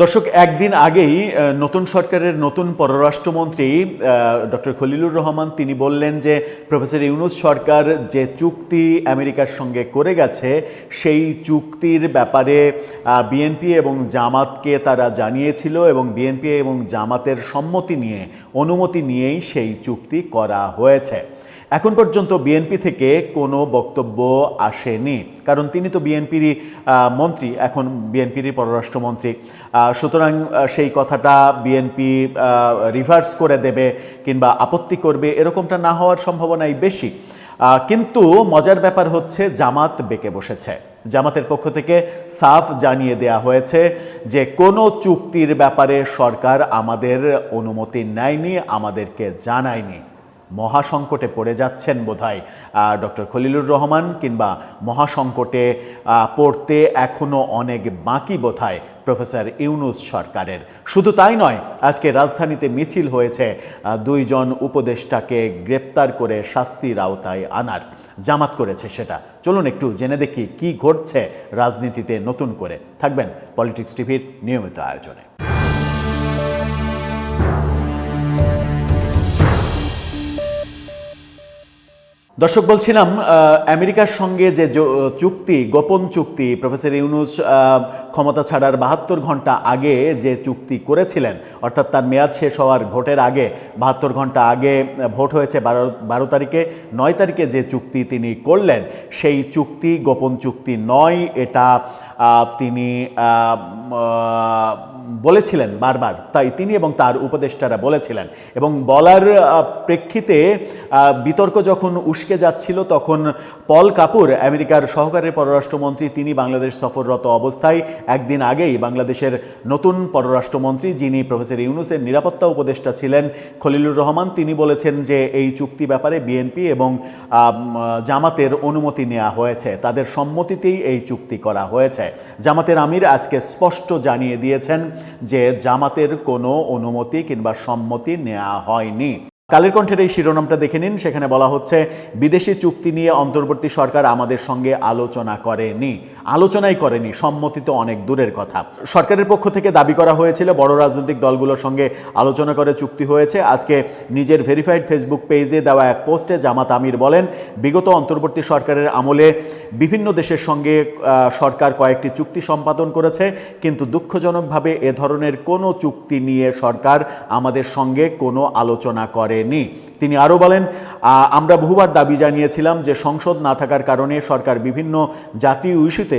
দর্শক, একদিন আগেই নতুন সরকারের নতুন পররাষ্ট্রমন্ত্রী ডক্টর খলিলুর রহমান তিনি বললেন যে প্রফেসর ইউনূস সরকার যে চুক্তি আমেরিকার সঙ্গে করে গেছে সেই চুক্তির ব্যাপারে বিএনপি এবং জামাতকে তারা জানিয়েছিল এবং বিএনপি এবং জামাতের অনুমতি নিয়েই সেই চুক্তি করা হয়েছে। এখন পর্যন্ত বিএনপি থেকে কোনো বক্তব্য আসেনি, কারণ তিনি তো বিএনপিরই মন্ত্রী, এখন বিএনপিরই পররাষ্ট্রমন্ত্রী। সুতরাং সেই কথাটা বিএনপি রিভার্স করে দেবে কিংবা আপত্তি করবে এরকমটা না হওয়ার সম্ভাবনাই বেশি। কিন্তু মজার ব্যাপার হচ্ছে জামাত বেঁকে বসেছে। জামাতের পক্ষ থেকে সাফ জানিয়ে দেয়া হয়েছে যে কোনো চুক্তির ব্যাপারে সরকার আমাদের অনুমতি নেয়নি, আমাদেরকে জানায়নি। মহাসংকটে পড়ে যাচ্ছেন বোধহয় ডক্টর খলিলুর রহমান, কিংবা মহাসংকটে পড়তে এখনও অনেক বাকি বোধহয় প্রফেসর ইউনূস সরকারের। শুধু তাই নয়, আজকে রাজধানীতে মিছিল হয়েছে দুইজন উপদেষ্টাকে গ্রেপ্তার করে শাস্তির আওতায় আনার। জামাত করেছে সেটা। চলুন একটু জেনে দেখি কি ঘটছে রাজনীতিতে নতুন করে। থাকবেন পলিটিক্স টিভির নিয়মিত আয়োজনে। দর্শক, বলছিলাম আমেরিকার সঙ্গে যে চুক্তি, গোপন চুক্তি, প্রফেসর ইউনূস ক্ষমতা ছাড়ার ৭২ ঘন্টা আগে যে চুক্তি করেছিলেন, অর্থাৎ তার মেয়াদ শেষ হওয়ার ভোটের আগে ৭২ ঘন্টা আগে ভোট হয়েছে ১২ তারিখে, ৯ তারিখে যে চুক্তি তিনি করলেন সেই চুক্তি গোপন চুক্তি নয়, এটা তিনি বলেছিলেন বারবার। তাই তিনি এবং তার উপদেষ্টারা বলেছিলেন, এবং বলার প্রেক্ষিতে বিতর্ক যখন উস্কে যাচ্ছিল তখন পল কাপুর, আমেরিকার সহকারী পররাষ্ট্রমন্ত্রী, তিনি বাংলাদেশ সফররত অবস্থায় একদিন আগেই বাংলাদেশের নতুন পররাষ্ট্রমন্ত্রী, যিনি প্রফেসর ইউনূসের নিরাপত্তা উপদেষ্টা ছিলেন, খলিলুর রহমান, তিনি বলেছেন যে এই চুক্তি ব্যাপারে বিএনপি এবং জামাতের অনুমতি নেওয়া হয়েছে, তাদের সম্মতিতেই এই চুক্তি করা হয়েছে। জামাতের আমির আজকে স্পষ্ট জানিয়ে দিয়েছেন যে জামাতের কোনো অনুমতি কিংবা সম্মতি নেওয়া হয়নি। কালের কণ্ঠের এই শিরোনামটা দেখে নিন। সেখানে বলা হচ্ছে, বিদেশি চুক্তি নিয়ে অন্তর্বর্তী সরকার আমাদের সঙ্গে আলোচনা করেনি। আলোচনাই করেনি, সম্মতি তো অনেক দূরের কথা। সরকারের পক্ষ থেকে দাবি করা হয়েছিল বড় রাজনৈতিক দলগুলোর সঙ্গে আলোচনা করে চুক্তি হয়েছে। আজকে নিজের ভেরিফাইড ফেসবুক পেজে দেওয়া এক পোস্টে জামাত আমির বলেন, বিগত অন্তর্বর্তী সরকারের আমলে বিভিন্ন দেশের সঙ্গে সরকার কয়েকটি চুক্তি সম্পাদন করেছে, কিন্তু দুঃখজনকভাবে এ ধরনের কোনো চুক্তি নিয়ে সরকার আমাদের সঙ্গে কোনো আলোচনা করে। তিনি আরও বলেন, আমরা বহুবার দাবি জানিয়েছিলাম যে সংসদ না থাকার কারণে সরকার বিভিন্ন জাতীয় ইস্যুতে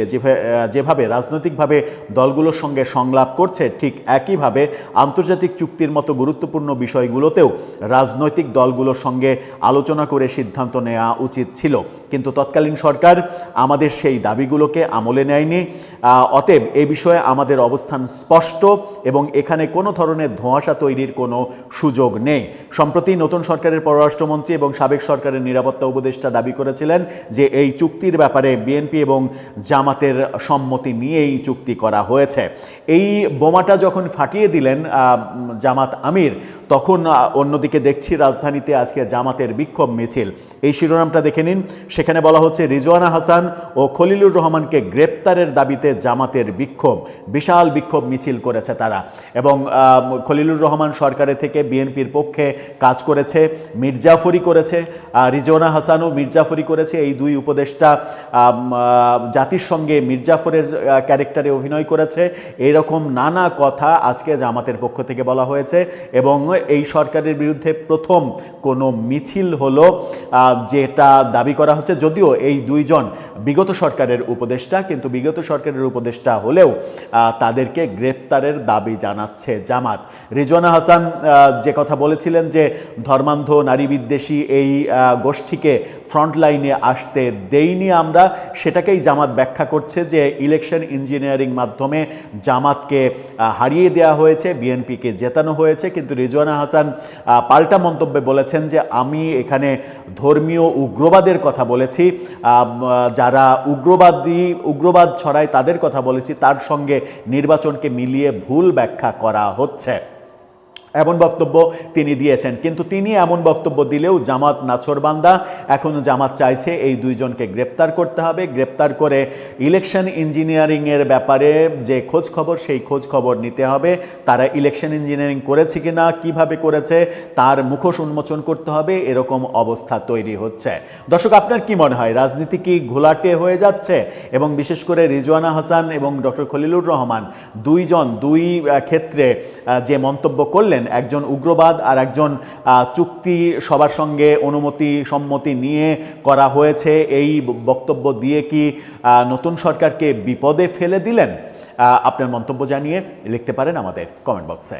যেভাবে রাজনৈতিকভাবে দলগুলোর সঙ্গে সংলাপ করছে, ঠিক একইভাবে আন্তর্জাতিক চুক্তির মতো গুরুত্বপূর্ণ বিষয়গুলোতেও রাজনৈতিক দলগুলোর সঙ্গে আলোচনা করে সিদ্ধান্ত নেওয়া উচিত ছিল, কিন্তু তৎকালীন সরকার আমাদের সেই দাবিগুলোকে আমলে নেয়নি। অতএব এ বিষয়ে আমাদের অবস্থান স্পষ্ট এবং এখানে কোনো ধরনের ধোঁয়াশা তৈরির কোনো সুযোগ নেই। সম্প্রতি নতুন সরকারের পররাষ্ট্রমন্ত্রী এবং সাবেক সরকারের নিরাপত্তা উপদেষ্টা দাবি করেছিলেন যে এই চুক্তির ব্যাপারে বিএনপি এবং জামাতের সম্মতি নিয়েই চুক্তি করা হয়েছে। এই বোমাটা যখন ফাটিয়ে দিলেন জামাত আমির, তখন অন্যদিকে দেখছি রাজধানীতে আজকে জামাতের বিক্ষোভ মিছিল। এই শিরোনামটা দেখে নিন। সেখানে বলা হচ্ছে, রিজওয়ানা হাসান ও খলিলুর রহমানকে গ্রেপ্তারের দাবিতে জামাতের বিক্ষোভ, বিশাল বিক্ষোভ মিছিল করেছে তারা। এবং খলিলুর রহমান সরকারের থেকে বিএনপির পক্ষে কাজ করেছে, মির্জাফরি করেছে, রিজওয়ানা হাসানও মির্জাফরি করেছে। এই দুই উপদেষ্টা জাতির সঙ্গে মির্জাফরের ক্যারেক্টারে অভিনয় করেছে। এরকম নানা কথা আজকে জামাতের পক্ষ থেকে বলা হয়েছে। এবং এই সরকারের বিরুদ্ধে প্রথম কোনো মিছিল হলো, যেটা দাবি করা হচ্ছে, যদিও এই দুইজন বিগত সরকারের উপদেষ্টা, কিন্তু বিগত সরকারের উপদেষ্টা হলেও তাদেরকে গ্রেপ্তারের দাবি জানাচ্ছে জামাত। রিজওয়ানা হাসান যে কথা বলেছিলেন যে ধর্মান্ধ নারী বিদ্বেষী এই গোষ্ঠীকে ফ্রন্টলাইনে আসতে দেইনি আমরা, সেটাকেই জামাত ব্যাখ্যা করছে যে ইলেকশন ইঞ্জিনিয়ারিং মাধ্যমে জামাতকে হারিয়ে দেওয়া হয়েছে, বিএনপিকে জেতানো হয়েছে। কিন্তু রিজওয়ানা হাসান পাল্টা মন্তব্যে বলেছেন যে আমি এখানে ধর্মীয় উগ্রবাদের কথা বলেছি, যারা উগ্রবাদ ছড়ায় তাদের কথা বলেছি, তার সঙ্গে নির্বাচনকে মিলিয়ে ভুল ব্যাখ্যা করা হচ্ছে। এমন বক্তব্য তিনি দিয়েছেন। কিন্তু তিনি এমন বক্তব্য দিলেও জামাত নাছোড়বান্দা। এখনও জামাত চাইছে এই দুইজনকে গ্রেপ্তার করতে হবে, গ্রেপ্তার করে ইলেকশন ইঞ্জিনিয়ারিংয়ের ব্যাপারে যে খোঁজ খবর সেই খোঁজ খবর নিতে হবে। তারা ইলেকশন ইঞ্জিনিয়ারিং করেছে কিনা, কিভাবে করেছে তার মুখোশ উন্মোচন করতে হবে, এরকম অবস্থা তৈরি হচ্ছে। দর্শক, আপনার কি মনে হয়, রাজনীতি কি ঘোলাটে হয়ে যাচ্ছে? এবং বিশেষ করে রিজওয়ানা হাসান এবং ডক্টর খলিলুর রহমান দুই ক্ষেত্রে যে মন্তব্য করলেন, একজন উগ্রবাদ আর একজন চুক্তি সবার সঙ্গে অনুমতি সম্মতি নিয়ে করা হয়েছে, এই বক্তব্য দিয়ে কি নতুন সরকারকে বিপদে ফেলে দিলেন? আপনার মন্তব্য জানিয়ে লিখতে পারেন আমাদের কমেন্ট বক্সে।